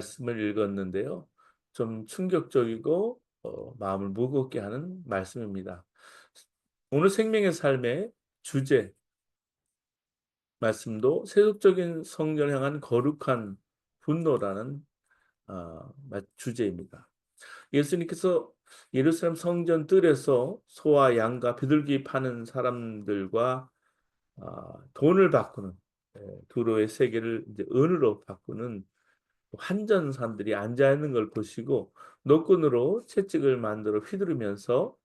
말씀을 읽었는데요. 좀 충격적이고 마음을 무겁게 하는 말씀입니다. 오늘 생명의 삶의 주제 말씀도 세속적인 성전을 향한 거룩한 분노라는 주제입니다. 예수님께서 예루살렘 성전 뜰에서 소와 양과 비둘기 파는 사람들과 돈을 바꾸는 두로의 세계를 이제 은으로 바꾸는 환전사들이 앉아 있는 걸 보시고 노끈으로 채찍을 만들어 휘두르면서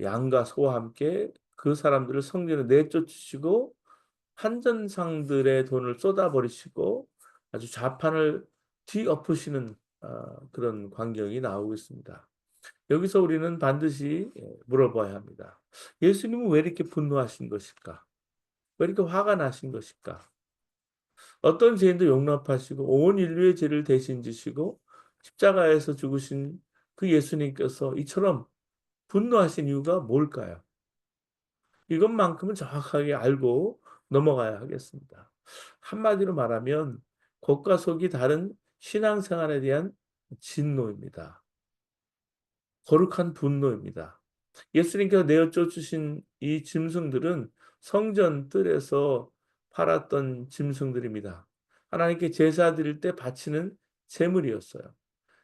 양과 소와 함께 그 사람들을 성전에 내쫓으시고 환전상들의 돈을 쏟아버리시고 아주 좌판을 뒤엎으시는 그런 광경이 나오고 있습니다. 여기서 우리는 반드시 물어봐야 합니다. 예수님은 왜 이렇게 분노하신 것일까? 왜 이렇게 화가 나신 것일까? 어떤 죄인도 용납하시고 온 인류의 죄를 대신 지시고 십자가에서 죽으신 그 예수님께서 이처럼 분노하신 이유가 뭘까요? 이것만큼은 정확하게 알고 넘어가야 하겠습니다. 한마디로 말하면 겉과 속이 다른 신앙생활에 대한 진노입니다. 거룩한 분노입니다. 예수님께서 내어 쫓으신 이 짐승들은 성전 뜰에서 팔았던 짐승들입니다. 하나님께 제사 드릴 때 바치는 제물이었어요.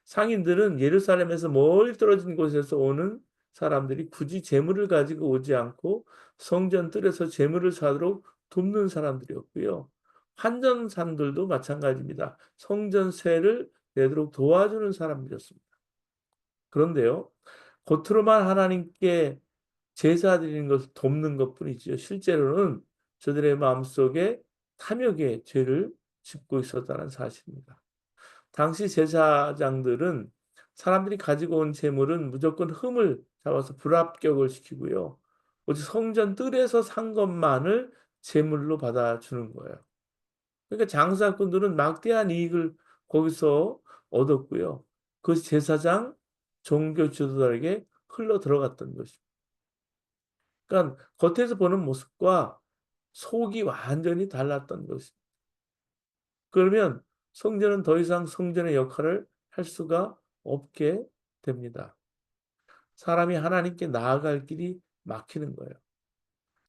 상인들은 예루살렘에서 멀리 떨어진 곳에서 오는 사람들이 굳이 제물을 가지고 오지 않고 성전 뜰에서 제물을 사도록 돕는 사람들이었고요. 환전산들도 마찬가지입니다. 성전세를 내도록 도와주는 사람들이었습니다. 그런데요, 겉으로만 하나님께 제사 드리는 것을 돕는 것뿐이지요. 실제로는 저들의 마음속에 탐욕의 죄를 짓고 있었다는 사실입니다. 당시 제사장들은 사람들이 가지고 온 재물은 무조건 흠을 잡아서 불합격을 시키고요. 오직 성전 뜰에서 산 것만을 제물로 받아주는 거예요. 그러니까 장사꾼들은 막대한 이익을 거기서 얻었고요. 그것이 제사장, 종교 지도자에게 흘러 들어갔던 것입니다. 그러니까 겉에서 보는 모습과 속이 완전히 달랐던 것입니다. 그러면 성전은 더 이상 성전의 역할을 할 수가 없게 됩니다. 사람이 하나님께 나아갈 길이 막히는 거예요.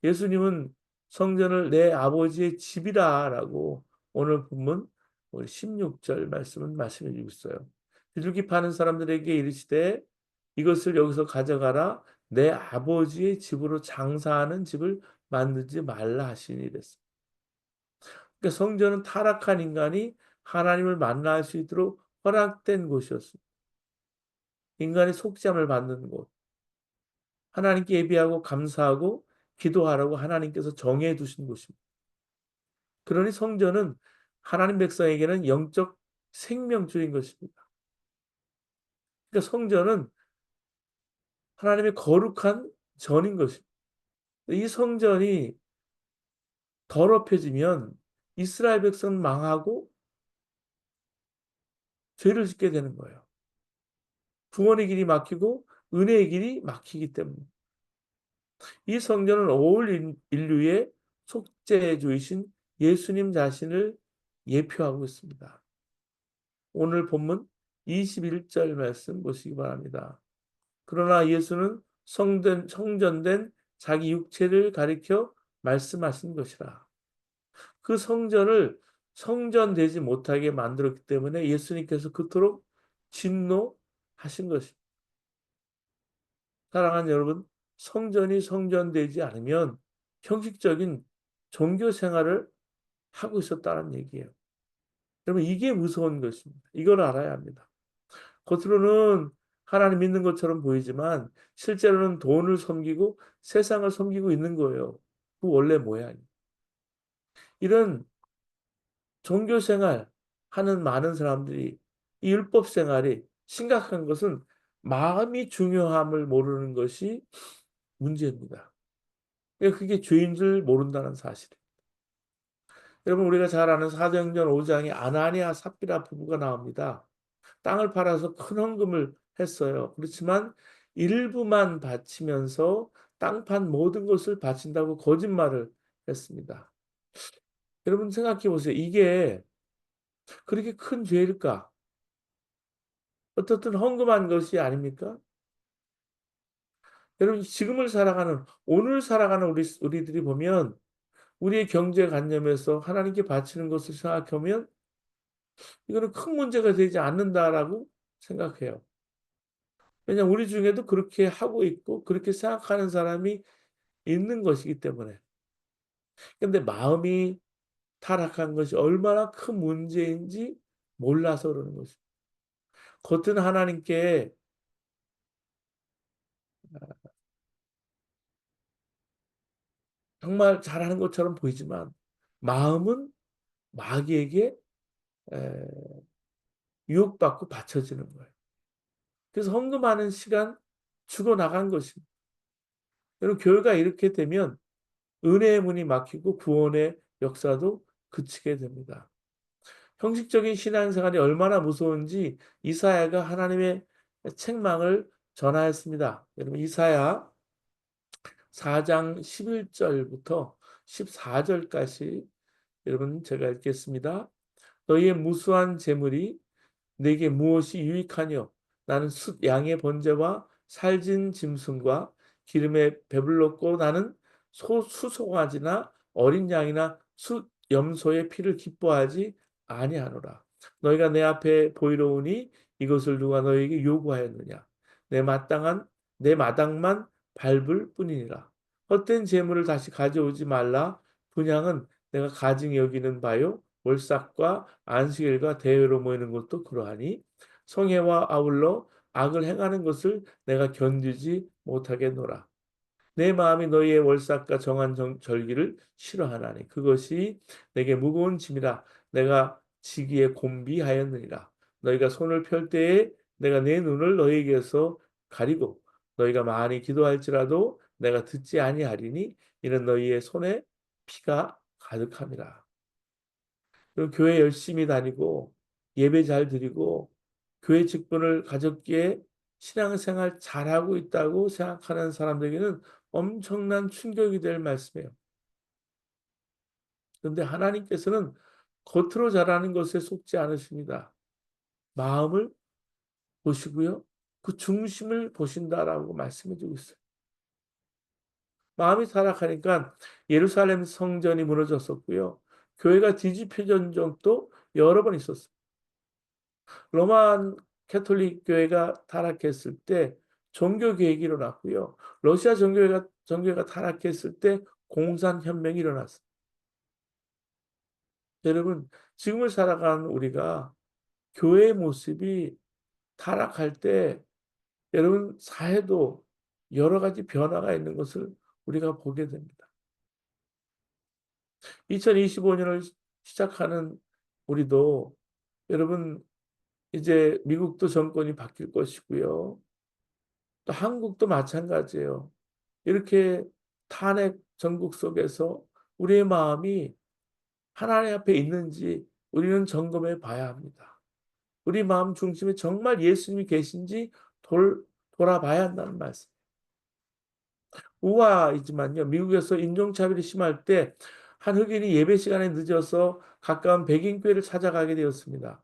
예수님은 성전을 "내 아버지의 집이라"라고 오늘 본문 우리 16절 말씀은 말씀해 주고 있어요. 비둘기 파는 사람들에게 이르시되 "이것을 여기서 가져가라. 내 아버지의 집으로 장사하는 집을 만들지 말라." 하시니 이랬습니다. 그러니까 성전은 타락한 인간이 하나님을 만날 수 있도록 허락된 곳이었습니다. 인간의 속죄함을 받는 곳. 하나님께 예배하고 감사하고 기도하라고 하나님께서 정해 두신 곳입니다. 그러니 성전은 하나님 백성에게는 영적 생명줄인 것입니다. 그러니까 성전은 하나님의 거룩한 전인 것입니다. 이 성전이 더럽혀지면 이스라엘 백성은 망하고 죄를 짓게 되는 거예요. 구원의 길이 막히고 은혜의 길이 막히기 때문에. 이 성전은 올 인류의 속죄주이신 예수님 자신을 예표하고 있습니다. 오늘 본문 21절 말씀 보시기 바랍니다. 그러나 예수는 성전된 자기 육체를 가리켜 말씀하신 것이라. 그 성전을 성전되지 못하게 만들었기 때문에 예수님께서 그토록 진노하신 것입니다. 사랑하는 여러분, 성전이 성전되지 않으면 형식적인 종교 생활을 하고 있었다는 얘기예요. 여러분 이게 무서운 것입니다. 이걸 알아야 합니다. 겉으로는 하나님 믿는 것처럼 보이지만 실제로는 돈을 섬기고 세상을 섬기고 있는 거예요. 그 원래 모양이. 이런 종교 생활 하는 많은 사람들이 이 율법 생활이 심각한 것은 마음이 중요함을 모르는 것이 문제입니다. 그러니까 그게 죄인 줄 모른다는 사실이에요. 여러분 우리가 잘 아는 사도행전 5 장에 아나니아 삽비라 부부가 나옵니다. 땅을 팔아서 큰 헌금을 했어요. 그렇지만 일부만 바치면서 땅 판 모든 것을 바친다고 거짓말을 했습니다. 여러분 생각해 보세요. 이게 그렇게 큰 죄일까? 어떻든 헌금한 것이 아닙니까? 여러분 지금을 살아가는 오늘 살아가는 우리들이 보면 우리의 경제관념에서 하나님께 바치는 것을 생각하면 이거는 큰 문제가 되지 않는다라고 생각해요. 왜냐하면 우리 중에도 그렇게 하고 있고 그렇게 생각하는 사람이 있는 것이기 때문에. 근데 마음이 타락한 것이 얼마나 큰 문제인지 몰라서 그러는 것입니다. 겉은 하나님께 정말 잘하는 것처럼 보이지만 마음은 마귀에게 에 유혹받고 받쳐지는 거예요. 그래서 헌금하는 시간 죽어나간 것입니다. 여러분 교회가 이렇게 되면 은혜의 문이 막히고 구원의 역사도 그치게 됩니다. 형식적인 신앙생활이 얼마나 무서운지 이사야가 하나님의 책망을 전하였습니다. 여러분 이사야 4장 11절부터 14절까지 여러분 제가 읽겠습니다. 너희의 무수한 재물이 내게 무엇이 유익하뇨? 나는 숫 양의 번제와 살진 짐승과 기름에 배불렀고 나는 수송아지나 어린 양이나 숫 염소의 피를 기뻐하지 아니하노라. 너희가 내 앞에 보이러 오니 이것을 누가 너희에게 요구하였느냐? 내 마땅한 내 마당만 밟을 뿐이니라. 헛된 재물을 다시 가져오지 말라. 분향은 내가 가증히 여기는 바요. 월삭과 안식일과 대회로 모이는 것도 그러하니 성회와 아울러 악을 행하는 것을 내가 견디지 못하겠노라. 내 마음이 너희의 월삭과 정한 절기를 싫어하나니 그것이 내게 무거운 짐이라 내가 지기에 곤비하였느니라. 너희가 손을 펼 때에 내가 내 눈을 너희에게서 가리고 너희가 많이 기도할지라도 내가 듣지 아니하리니 이는 너희의 손에 피가 가득함이라. 그리고 교회 열심히 다니고 예배 잘 드리고 교회 직분을 가졌기에 신앙생활 잘하고 있다고 생각하는 사람들에게는 엄청난 충격이 될 말씀이에요. 그런데 하나님께서는 겉으로 잘하는 것에 속지 않으십니다. 마음을 보시고요. 그 중심을 보신다라고 말씀해 주고 있어요. 마음이 타락하니까 예루살렘 성전이 무너졌었고요. 교회가 뒤집혀진 적도 여러 번 있었어요. 로마 캐톨릭 교회가 타락했을 때 종교 개혁이 일어났고요. 러시아 정교회가 타락했을 때 공산혁명이 일어났어요. 여러분, 지금을 살아가는 우리가 교회의 모습이 타락할 때 여러분 사회도 여러 가지 변화가 있는 것을 우리가 보게 됩니다. 2025년을 시작하는 우리도 여러분 이제 미국도 정권이 바뀔 것이고요. 또 한국도 마찬가지예요. 이렇게 탄핵 전국 속에서 우리의 마음이 하나님 앞에 있는지 우리는 점검해 봐야 합니다. 우리 마음 중심에 정말 예수님이 계신지 돌아봐야 한다는 말씀. 우아이지만요. 미국에서 인종차별이 심할 때 한 흑인이 예배 시간에 늦어서 가까운 백인 교회를 찾아가게 되었습니다.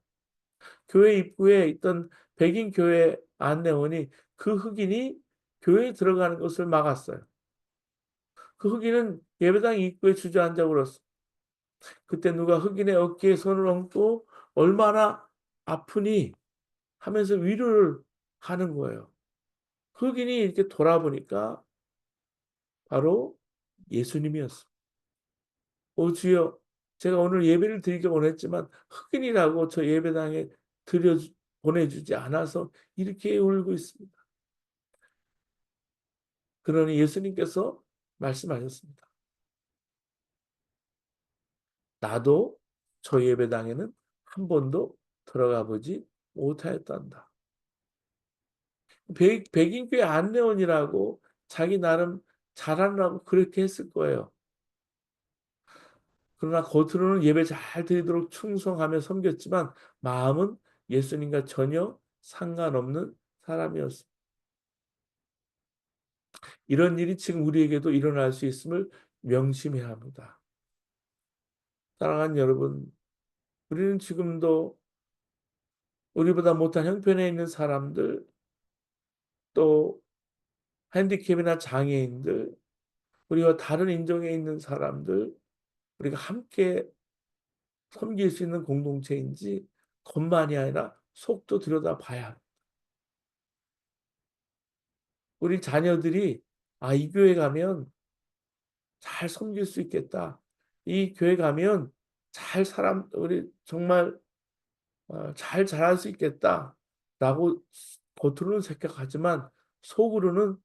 교회 입구에 있던 백인 교회 안내원이 그 흑인이 교회에 들어가는 것을 막았어요. 그 흑인은 예배당 입구에 주저앉아 울었어. 그때 누가 흑인의 어깨에 손을 얹고 얼마나 아프니 하면서 위로를 하는 거예요. 흑인이 이렇게 돌아보니까 바로 예수님이었어. 오 주여, 제가 오늘 예배를 드리기 원했지만 흑인이라고 저 예배당에 들여 보내주지 않아서 이렇게 울고 있습니다. 그러니 예수님께서 말씀하셨습니다. 나도 저 예배당에는 한 번도 들어가 보지 못하였단다. 백인교회 안내원이라고 자기 나름 잘하느라고 그렇게 했을 거예요. 그러나 겉으로는 예배 잘 드리도록 충성하며 섬겼지만 마음은 예수님과 전혀 상관없는 사람이었습니다. 이런 일이 지금 우리에게도 일어날 수 있음을 명심해야 합니다. 사랑하는 여러분, 우리는 지금도 우리보다 못한 형편에 있는 사람들, 또 핸디캡이나 장애인들, 우리와 다른 인종에 있는 사람들, 우리가 함께 섬길 수 있는 공동체인지 겉만이 아니라 속도 들여다봐야 합니다. 우리 자녀들이 이 교회 가면 잘 섬길 수 있겠다. 이 교회 가면 우리 정말 잘 자랄 수 있겠다라고 겉으로는 생각하지만 속으로는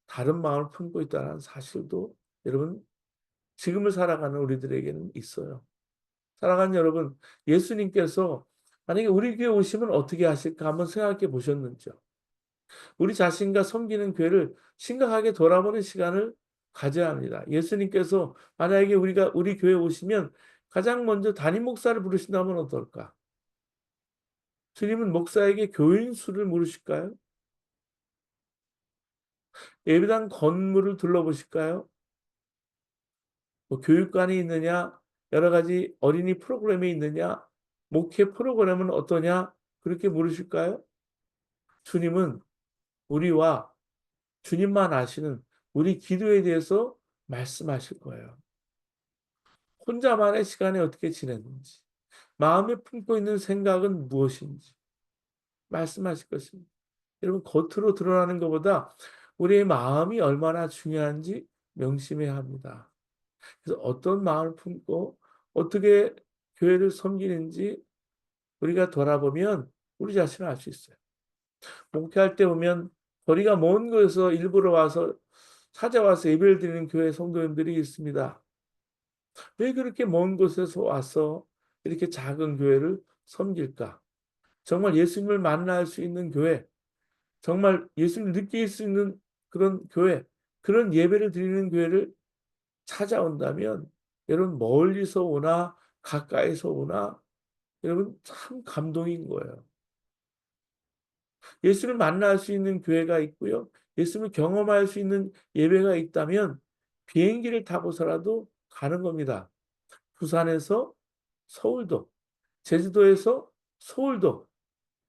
다른 마음을 품고 있다는 사실도 여러분 지금을 살아가는 우리들에게는 있어요. 사랑하는 여러분, 예수님께서 만약에 우리 교회 오시면 어떻게 하실까 한번 생각해 보셨는지요? 우리 자신과 섬기는 교회를 심각하게 돌아보는 시간을 가져야 합니다. 예수님께서 만약에 우리가 우리 교회 오시면 가장 먼저 담임 목사를 부르신다면 어떨까? 주님은 목사에게 교인 수를 물으실까요? 예배당 건물을 둘러보실까요? 뭐 교육관이 있느냐? 여러 가지 어린이 프로그램이 있느냐? 목회 프로그램은 어떠냐? 그렇게 물으실까요? 주님은 우리와 주님만 아시는 우리 기도에 대해서 말씀하실 거예요. 혼자만의 시간에 어떻게 지냈는지, 마음에 품고 있는 생각은 무엇인지 말씀하실 것입니다. 여러분, 겉으로 드러나는 것보다 우리의 마음이 얼마나 중요한지 명심해야 합니다. 그래서 어떤 마음을 품고 어떻게 교회를 섬기는지 우리가 돌아보면 우리 자신을 알 수 있어요. 목회할 때 보면 거리가 먼 곳에서 일부러 찾아와서 예배를 드리는 교회 성도님들이 있습니다. 왜 그렇게 먼 곳에서 와서 이렇게 작은 교회를 섬길까? 정말 예수님을 만날 수 있는 교회, 정말 예수님을 느낄 수 있는 그런 교회, 그런 예배를 드리는 교회를 찾아온다면 여러분 멀리서 오나 가까이서 오나 여러분 참 감동인 거예요. 예수를 만날 수 있는 교회가 있고요. 예수를 경험할 수 있는 예배가 있다면 비행기를 타고서라도 가는 겁니다. 부산에서 서울도, 제주도에서 서울도,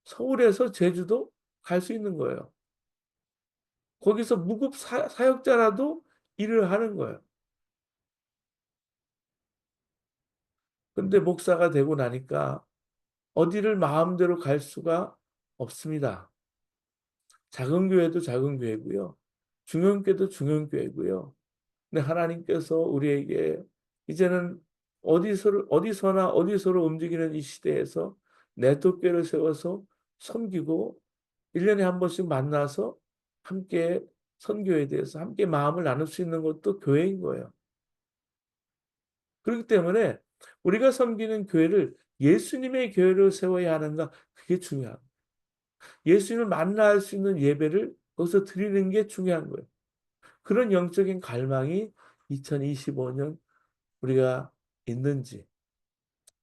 서울에서 제주도 갈 수 있는 거예요. 거기서 무급 사역자라도 일을 하는 거예요. 근데 목사가 되고 나니까 어디를 마음대로 갈 수가 없습니다. 작은 교회도 작은 교회고요. 중형교회도 중형교회고요. 근데 하나님께서 우리에게 이제는 어디서나 어디서로 움직이는 이 시대에서 네트워크를 세워서 섬기고 1년에 한 번씩 만나서 함께 선교에 대해서 함께 마음을 나눌 수 있는 것도 교회인 거예요. 그렇기 때문에 우리가 섬기는 교회를 예수님의 교회로 세워야 하는가 그게 중요합니다. 예수님을 만날 수 있는 예배를 거기서 드리는 게 중요한 거예요. 그런 영적인 갈망이 2025년 우리가 있는지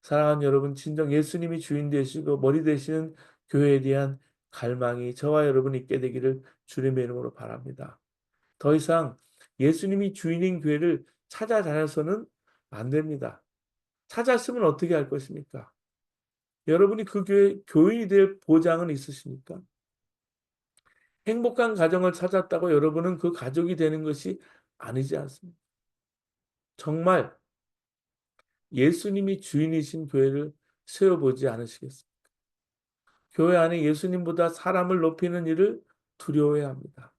사랑하는 여러분 진정 예수님이 주인 되시고 머리 되시는 교회에 대한 갈망이 저와 여러분 있게 되기를 주님의 이름으로 바랍니다. 더 이상 예수님이 주인인 교회를 찾아다녀서는 안 됩니다. 찾았으면 어떻게 할 것입니까? 여러분이 그 교회 교인이 될 보장은 있으십니까? 행복한 가정을 찾았다고 여러분은 그 가족이 되는 것이 아니지 않습니까? 정말 예수님이 주인이신 교회를 세워보지 않으시겠습니까? 교회 안에 예수님보다 사람을 높이는 일을 두려워해야 합니다.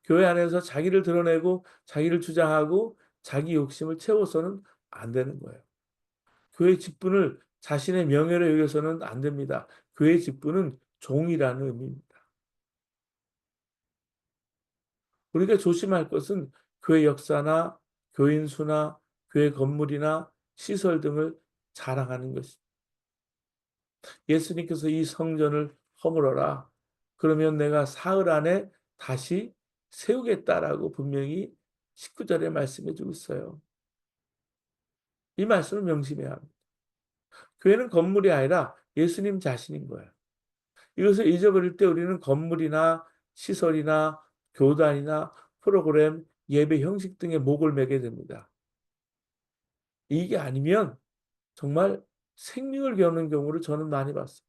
교회 안에서 자기를 드러내고 자기를 주장하고 자기 욕심을 채워서는 안 되는 거예요. 교회 직분을 자신의 명예로 여겨서는 안 됩니다. 교회 직분은 종이라는 의미입니다. 우리가 조심할 것은 교회 역사나 교인 수나 교회 건물이나 시설 등을 자랑하는 것입니다. 예수님께서 이 성전을 허물어라. 그러면 내가 사흘 안에 다시 세우겠다라고 분명히 19절에 말씀해 주고 있어요. 이 말씀을 명심해야 합니다. 교회는 건물이 아니라 예수님 자신인 거예요. 이것을 잊어버릴 때 우리는 건물이나 시설이나 교단이나 프로그램, 예배 형식 등에 목을 매게 됩니다. 이게 아니면 정말 생명을 겨누는 경우를 저는 많이 봤어요.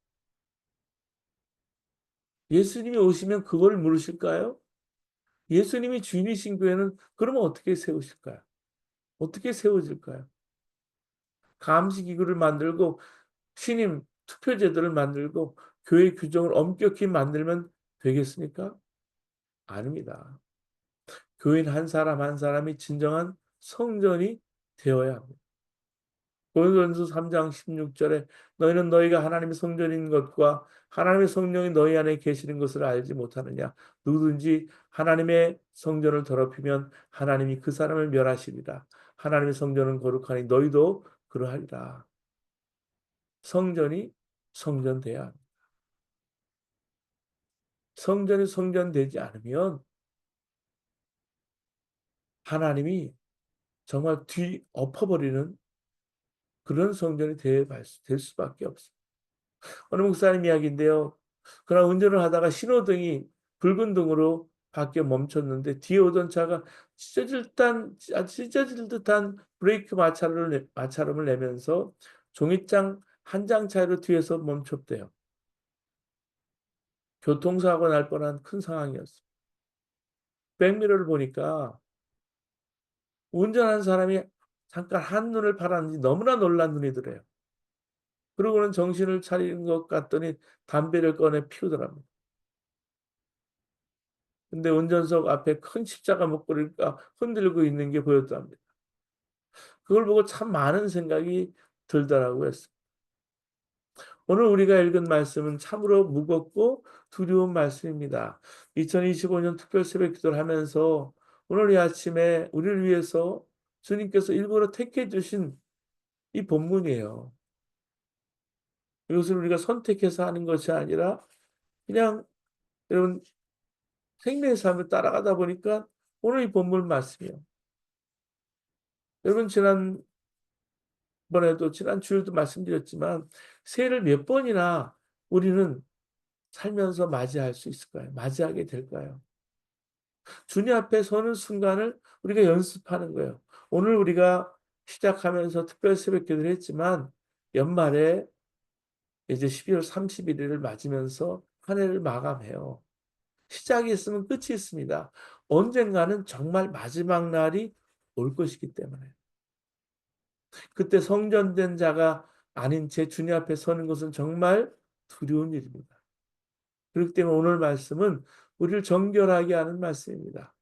예수님이 오시면 그걸 물으실까요? 예수님이 주인이신 교회는 그러면 어떻게 세우실까요? 어떻게 세워질까요? 감시기구를 만들고 신임 투표제도를 만들고 교회 규정을 엄격히 만들면 되겠습니까? 아닙니다. 교인 한 사람 한 사람이 진정한 성전이 되어야 합니다. 고린도전서 3장 16절에 너희는 너희가 하나님의 성전인 것과 하나님의 성령이 너희 안에 계시는 것을 알지 못하느냐. 누구든지 하나님의 성전을 더럽히면 하나님이 그 사람을 멸하시리라. 하나님의 성전은 거룩하니 너희도 그러하리라. 성전이 성전돼야 합니다. 성전이 성전되지 않으면 하나님이 정말 뒤엎어버리는 그런 성전이 될 수밖에 없습니다. 어느 목사님 이야기인데요. 그러나 운전을 하다가 신호등이 붉은 등으로 바뀌어 멈췄는데 뒤에 오던 차가 찢어질 듯한 브레이크 마찰음을 내면서 종이장 한 장 차이로 뒤에서 멈췄대요. 교통사고 날 뻔한 큰 상황이었어요. 백미러를 보니까 운전한 사람이 잠깐 한눈을 팔았는지 너무나 놀란 눈이 들어요. 그러고는 정신을 차리는 것 같더니 담배를 꺼내 피우더랍니다. 근데 운전석 앞에 큰 십자가 목걸이가 흔들고 있는 게 보였답니다. 그걸 보고 참 많은 생각이 들더라고요. 오늘 우리가 읽은 말씀은 참으로 무겁고 두려운 말씀입니다. 2025년 특별 새벽 기도를 하면서 오늘 이 아침에 우리를 위해서 주님께서 일부러 택해 주신 이 본문이에요. 이것을 우리가 선택해서 하는 것이 아니라 그냥 여러분 생명의 삶을 따라가다 보니까 오늘 이 본문 말씀이요. 여러분 지난 주일도 말씀드렸지만 새해를 몇 번이나 우리는 살면서 맞이할 수 있을까요? 맞이하게 될까요? 주님 앞에 서는 순간을 우리가 연습하는 거예요. 오늘 우리가 시작하면서 특별 새벽 기도를 했지만 연말에 이제 12월 31일을 맞으면서 한 해를 마감해요. 시작이 있으면 끝이 있습니다. 언젠가는 정말 마지막 날이 올 것이기 때문에. 그때 성전된 자가 아닌 채 주님 앞에 서는 것은 정말 두려운 일입니다. 그렇기 때문에 오늘 말씀은 우리를 정결하게 하는 말씀입니다.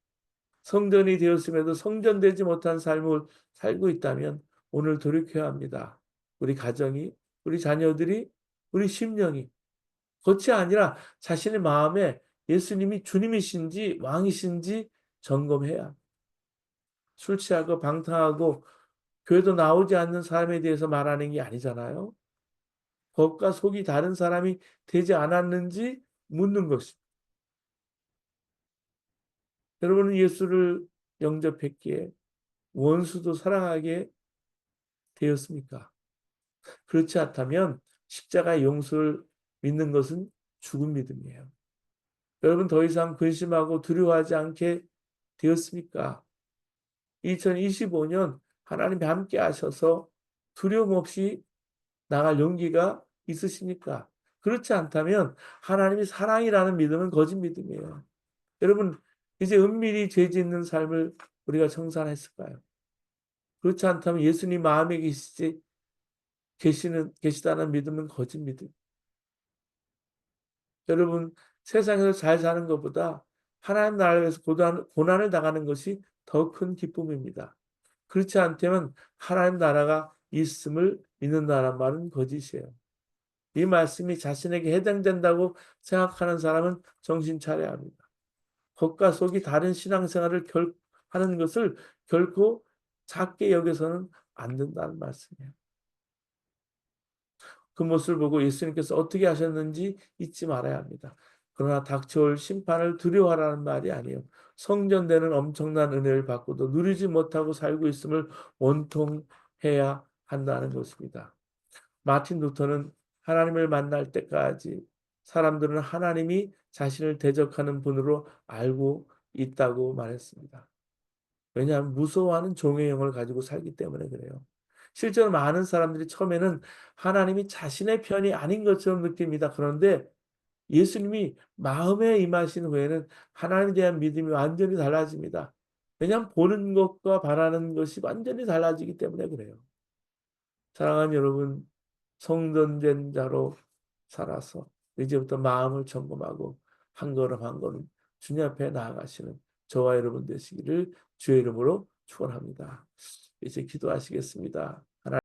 성전이 되었음에도 성전되지 못한 삶을 살고 있다면 오늘 돌이켜야 합니다. 우리 가정이, 우리 자녀들이, 우리 심령이 겉이 아니라 자신의 마음에 예수님이 주님이신지 왕이신지 점검해야 합니다. 술 취하고 방탕하고 교회도 나오지 않는 사람에 대해서 말하는 게 아니잖아요. 겉과 속이 다른 사람이 되지 않았는지 묻는 것입니다. 여러분은 예수를 영접했기에 원수도 사랑하게 되었습니까? 그렇지 않다면 십자가의 용서를 믿는 것은 죽은 믿음이에요. 여러분 더 이상 근심하고 두려워하지 않게 되었습니까? 2025년 하나님이 함께 하셔서 두려움 없이 나갈 용기가 있으십니까? 그렇지 않다면 하나님이 사랑이라는 믿음은 거짓 믿음이에요. 여러분 이제 은밀히 죄 짓는 삶을 우리가 청산했을까요? 그렇지 않다면 예수님 마음에 계시다는 믿음은 거짓 믿음. 여러분 세상에서 잘 사는 것보다 하나님 나라를 위해서 고난을 당하는 것이 더 큰 기쁨입니다. 그렇지 않다면 하나님 나라가 있음을 믿는다는 말은 거짓이에요. 이 말씀이 자신에게 해당된다고 생각하는 사람은 정신 차려야 합니다. 겉과 속이 다른 신앙생활을 하는 것을 결코 작게 여겨서는 안 된다는 말씀이에요. 그 모습을 보고 예수님께서 어떻게 하셨는지 잊지 말아야 합니다. 그러나 닥쳐올 심판을 두려워하라는 말이 아니에요. 성전되는 엄청난 은혜를 받고도 누리지 못하고 살고 있음을 원통해야 한다는 것입니다. 마틴 루터는 하나님을 만날 때까지 사람들은 하나님이 자신을 대적하는 분으로 알고 있다고 말했습니다. 왜냐하면 무서워하는 종의 영을 가지고 살기 때문에 그래요. 실제로 많은 사람들이 처음에는 하나님이 자신의 편이 아닌 것처럼 느낍니다. 그런데 예수님이 마음에 임하신 후에는 하나님에 대한 믿음이 완전히 달라집니다. 왜냐하면 보는 것과 바라는 것이 완전히 달라지기 때문에 그래요. 사랑하는 여러분, 성전된 자로 살아서 이제부터 마음을 점검하고 한 걸음 한 걸음 주님 앞에 나아가시는 저와 여러분 되시기를 주의 이름으로 축원합니다. 이제 기도하시겠습니다.